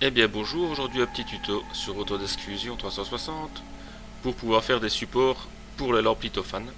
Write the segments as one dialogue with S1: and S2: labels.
S1: Eh bien bonjour, aujourd'hui un petit tuto sur Autodesk Fusion 360 pour pouvoir faire des supports pour les lampes lithophane.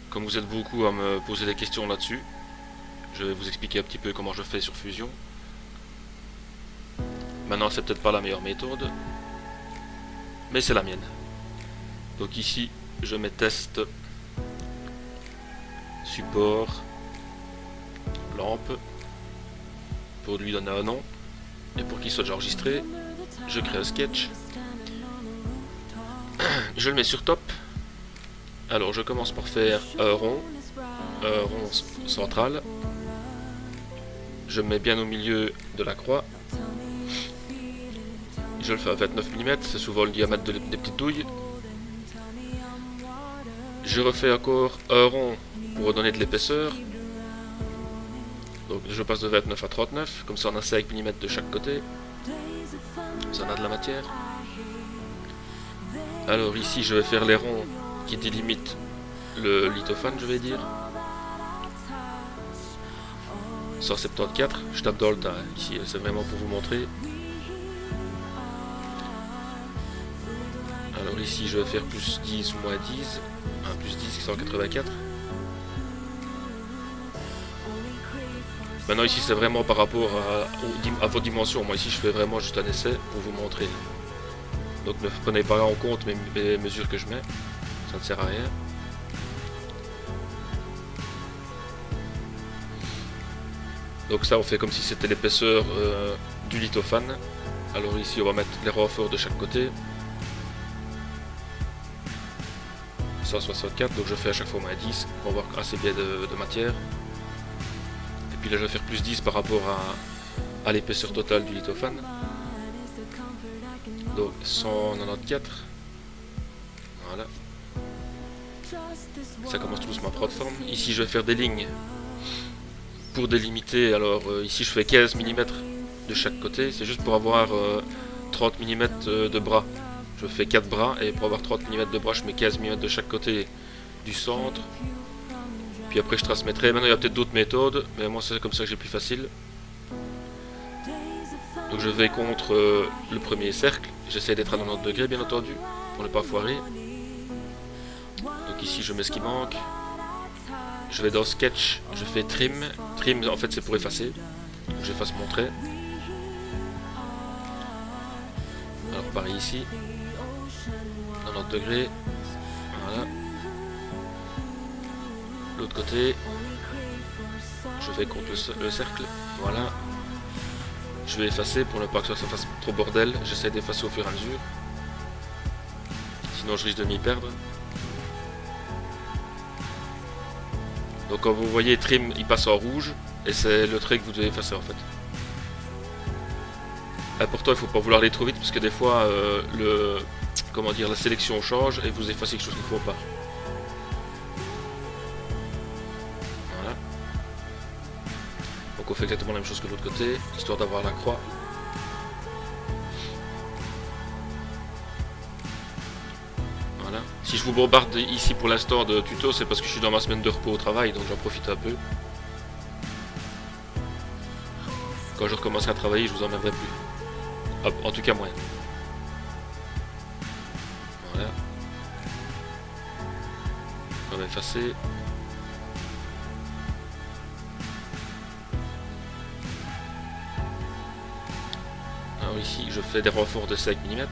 S1: Comme vous êtes beaucoup à me poser des questions là-dessus, je vais vous expliquer un petit peu comment je fais sur Fusion. Maintenant c'est peut-être pas la meilleure méthode, mais c'est la mienne. Donc ici je mets test, support, lampe, pour lui donner un nom. Et pour qu'il soit déjà enregistré, je crée un sketch. Je le mets sur top. Alors je commence par faire un rond central. Je me mets bien au milieu de la croix. Je le fais à 29 mm, c'est souvent le diamètre des petites douilles. Je refais encore un rond pour donner de l'épaisseur. Donc je passe de 29 à 39, comme ça on a 5 mm de chaque côté. Ça en a de la matière. Alors ici je vais faire les ronds qui délimitent le lithophane, je vais dire. 174, je tape dans le tas, ici c'est vraiment pour vous montrer. Alors ici je vais faire plus 10 ou moins 10, plus 10, 184. Maintenant ici c'est vraiment par rapport à vos dimensions, moi ici je fais vraiment juste un essai pour vous montrer. Donc ne prenez pas en compte mes mesures que je mets, ça ne sert à rien. Donc ça on fait comme si c'était l'épaisseur du lithophane. Alors ici on va mettre les renforts de chaque côté. 164, donc je fais à chaque fois moins 10 pour avoir assez bien de matière. Et puis là je vais faire plus 10 par rapport à l'épaisseur totale du lithophane. Donc 194. Voilà. Ça commence tout doucement à prendre forme. Ici je vais faire des lignes pour délimiter. Alors ici je fais 15 mm de chaque côté. C'est juste pour avoir 30 mm de bras. Je fais 4 bras et pour avoir 30 mm de bras je mets 15 mm de chaque côté du centre. Puis après je transmettrai. Maintenant il y a peut-être d'autres méthodes, mais moi c'est comme ça que j'ai plus facile. Donc je vais contre le premier cercle. J'essaie d'être à 90 degrés bien entendu, pour ne pas foirer. Donc ici je mets ce qui manque. Je vais dans sketch, je fais trim. Trim en fait c'est pour effacer. Donc j'efface mon trait. Alors pareil ici. 90 degrés. Voilà. L'autre côté. Je vais contre le cercle. Voilà. Je vais effacer pour ne pas que ça fasse trop bordel. J'essaie d'effacer au fur et à mesure. Sinon je risque de m'y perdre. Donc quand vous voyez trim, il passe en rouge. Et c'est le trait que vous devez effacer en fait. Important, il ne faut pas vouloir aller trop vite parce que des fois la sélection change et vous effacez quelque chose qu'il ne faut pas. Voilà. Donc on fait exactement la même chose que de l'autre côté, histoire d'avoir la croix. Voilà. Si je vous bombarde ici pour l'instant de tuto, c'est parce que je suis dans ma semaine de repos au travail, donc j'en profite un peu. Quand je recommencerai à travailler, je vous emmènerai plus. Hop, en tout cas moins. Voilà. On va effacer. Alors ici, je fais des renforts de 5 mm.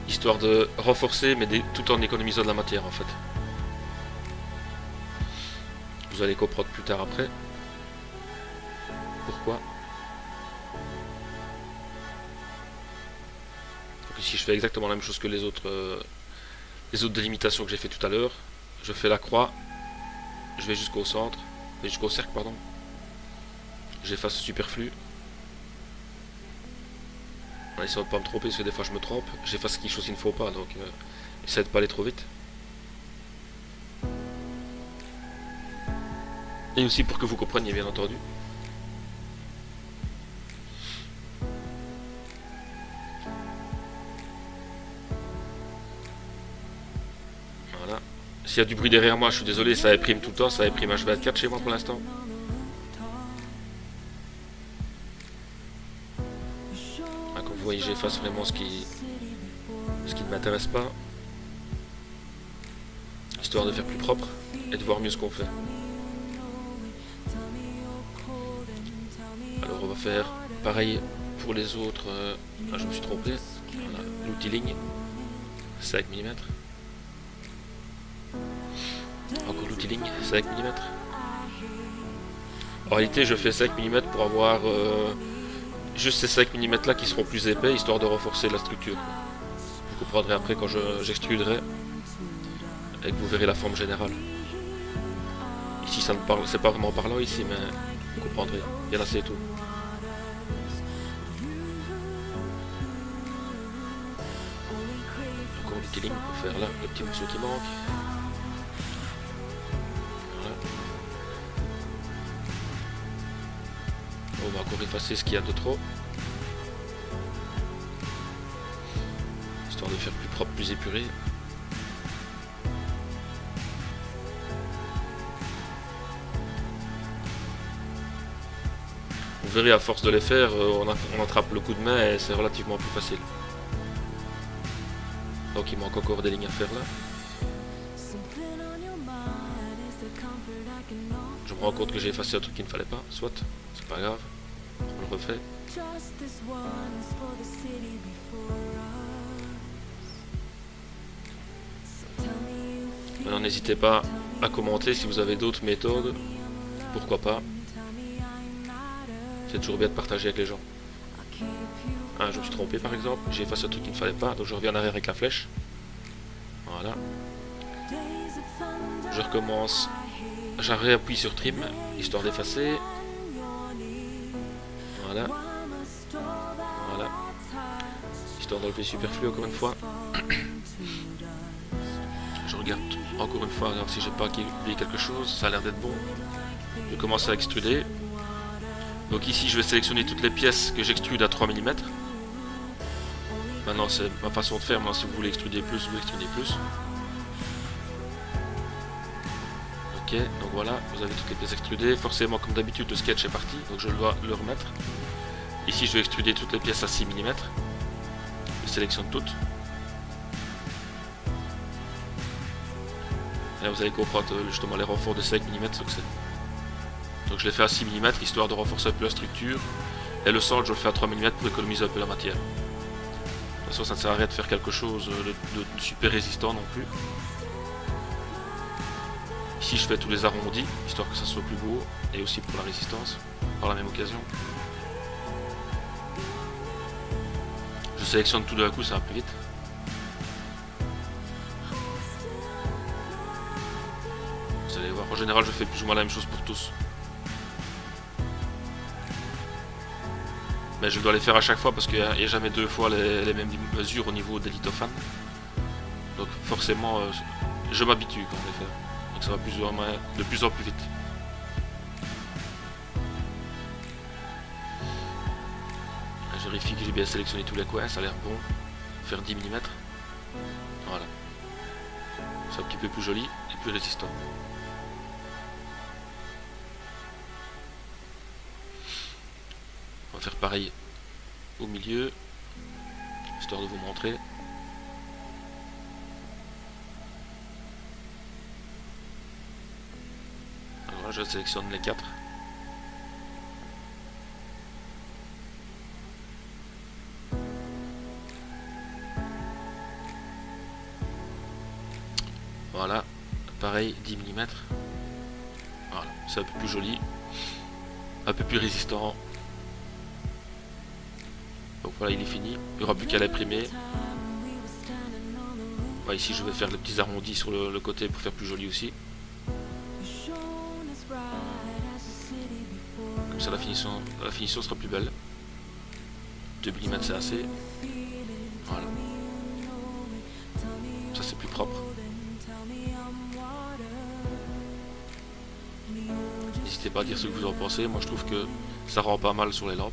S1: Histoire de renforcer, mais tout en économisant de la matière en fait. Vous allez comprendre plus tard après. Pourquoi? Donc ici, je fais exactement la même chose que les autres délimitations que j'ai fait tout à l'heure. Je fais la croix. Je vais jusqu'au centre. Jusqu'au cercle, pardon. J'efface le superflu. En essayant de ne pas me tromper, parce que des fois je me trompe. J'efface quelque chose qu'il ne faut pas, donc essayez de ne pas aller trop vite. Et aussi pour que vous compreniez, bien entendu. Voilà. S'il y a du bruit derrière moi, je suis désolé, ça imprime tout le temps, ça imprime H24 chez moi pour l'instant. voyez, j'efface vraiment ce qui ne m'intéresse pas, histoire de faire plus propre et de voir mieux ce qu'on fait. Alors on va faire pareil pour les autres. Ah, je me suis trompé. Voilà, l'outil ligne 5 mm. Encore l'outil ligne 5 mm. En réalité je fais 5 mm pour avoir juste ces 5 mm là qui seront plus épais, histoire de renforcer la structure. Vous comprendrez après quand j'extruderai et que vous verrez la forme générale. Ici ça ne parle, c'est pas vraiment parlant ici, mais vous comprendrez. Et là c'est tout. Encore l'outil ligne pour faire là le petit morceau qui manque. Voilà. On va encore effacer ce qu'il y a de trop, histoire de faire plus propre, plus épuré. Vous verrez, à force de les faire, on attrape le coup de main et c'est relativement plus facile. Donc il manque encore des lignes à faire là. Je me rends compte que j'ai effacé un truc qu'il ne fallait pas, soit, c'est pas grave, on le refait. Maintenant n'hésitez pas à commenter si vous avez d'autres méthodes, pourquoi pas. C'est toujours bien de partager avec les gens. Ah, je me suis trompé par exemple, j'ai effacé un truc qu'il ne fallait pas, donc je reviens en arrière avec la flèche. Voilà. Je recommence, je réappuie sur trim, histoire d'effacer. Voilà. Voilà. Histoire d'enlever superflu encore une fois. Je regarde encore une fois, regarde si j'ai pas oublié quelque chose, ça a l'air d'être bon. Je commence à extruder. Donc ici je vais sélectionner toutes les pièces que j'extrude à 3 mm. Maintenant c'est ma façon de faire, maintenant si vous voulez extruder plus, vous extrudez plus. Ok, donc voilà, vous avez toutes les pièces extrudées. Forcément comme d'habitude le sketch est parti, donc je dois le remettre. Ici je vais extruder toutes les pièces à 6 mm. Je sélectionne toutes. Et là vous allez comprendre justement les renforts de 5 mm, ce que c'est. Donc je l'ai fait à 6 mm histoire de renforcer un peu la structure. Et le centre je le fais à 3 mm pour économiser un peu la matière. De toute façon ça ne sert à rien de faire quelque chose de super résistant non plus. Ici je fais tous les arrondis, histoire que ça soit plus beau. Et aussi pour la résistance, par la même occasion. Je sélectionne tout d'un coup, ça va plus vite. Vous allez voir, en général je fais plus ou moins la même chose pour tous. Mais je dois les faire à chaque fois parce qu'il n'y a jamais deux fois les mêmes mesures au niveau des lithophanes. Donc forcément, je m'habitue quand je les fais. Donc ça va de plus en plus vite. Je vérifie que j'ai bien sélectionné tous les coins, ça a l'air bon. Faire 10 mm. Voilà. C'est un petit peu plus joli et plus résistant. On va faire pareil au milieu, histoire de vous montrer. Alors là, je sélectionne les 4. Voilà, pareil, 10 mm. Voilà, c'est un peu plus joli, un peu plus résistant. Donc voilà, il est fini, il n'y aura plus qu'à l'imprimer. Ouais, ici je vais faire des petits arrondis sur le côté pour faire plus joli aussi. Comme ça la finition sera plus belle. 2 mm c'est assez. Voilà. Ça c'est plus propre. N'hésitez pas à dire ce que vous en pensez, moi je trouve que ça rend pas mal sur les lampes.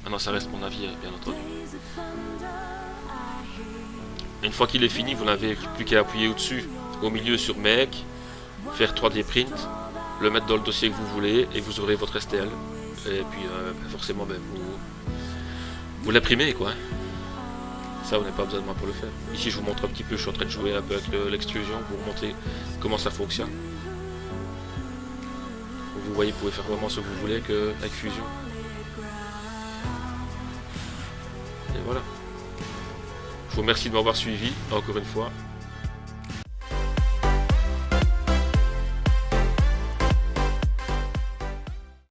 S1: Maintenant ça reste mon avis bien entendu. Une fois qu'il est fini, vous n'avez plus qu'à appuyer au-dessus, au milieu sur Make, faire 3D print, le mettre dans le dossier que vous voulez et vous aurez votre STL. Et puis forcément Vous l'imprimez quoi. Hein. Ça, vous n'avez pas besoin de moi pour le faire. Ici, je vous montre un petit peu, je suis en train de jouer un peu avec l'extrusion pour vous montrer comment ça fonctionne. Vous voyez, vous pouvez faire vraiment ce que vous voulez avec Fusion. Et voilà. Je vous remercie de m'avoir suivi, encore une fois.